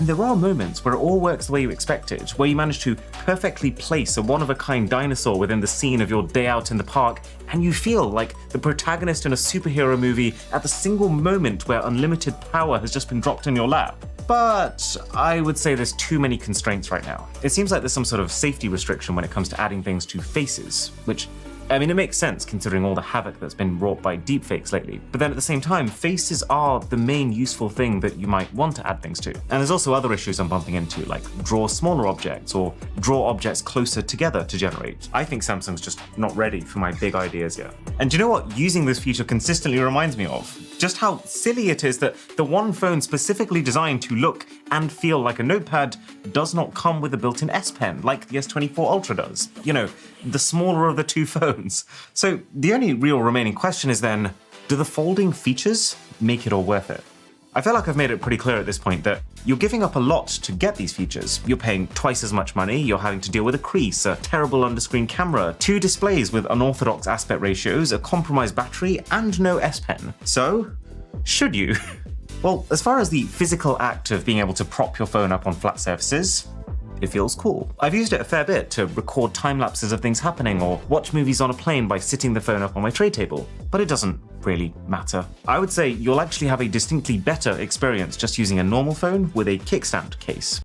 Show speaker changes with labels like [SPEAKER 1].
[SPEAKER 1] And there are moments where it all works the way you expected, where you manage to perfectly place a one-of-a-kind dinosaur within the scene of your day out in the park, and you feel like the protagonist in a superhero movie at the single moment where unlimited power has just been dropped in your lap. But I would say there's too many constraints right now. It seems like there's some sort of safety restriction when it comes to adding things to faces, which, I mean, it makes sense considering all the havoc that's been wrought by deepfakes lately. But then at the same time, faces are the main useful thing that you might want to add things to. And there's also other issues I'm bumping into, like draw smaller objects or draw objects closer together to generate. I think Samsung's just not ready for my big ideas yet. And do you know what using this feature consistently reminds me of? Just how silly it is that the one phone specifically designed to look and feel like a notepad does not come with a built-in S Pen like the S24 Ultra does. You know, the smaller of the two phones. So the only real remaining question is then, do the folding features make it all worth it? I feel like I've made it pretty clear at this point that you're giving up a lot to get these features. You're paying twice as much money, you're having to deal with a crease, a terrible underscreen camera, 2 displays with unorthodox aspect ratios, a compromised battery, and no S Pen. So, should you? Well, as far as the physical act of being able to prop your phone up on flat surfaces, it feels cool. I've used it a fair bit to record time lapses of things happening or watch movies on a plane by sitting the phone up on my tray table, but it doesn't really matter. I would say you'll actually have a distinctly better experience just using a normal phone with a kickstand case.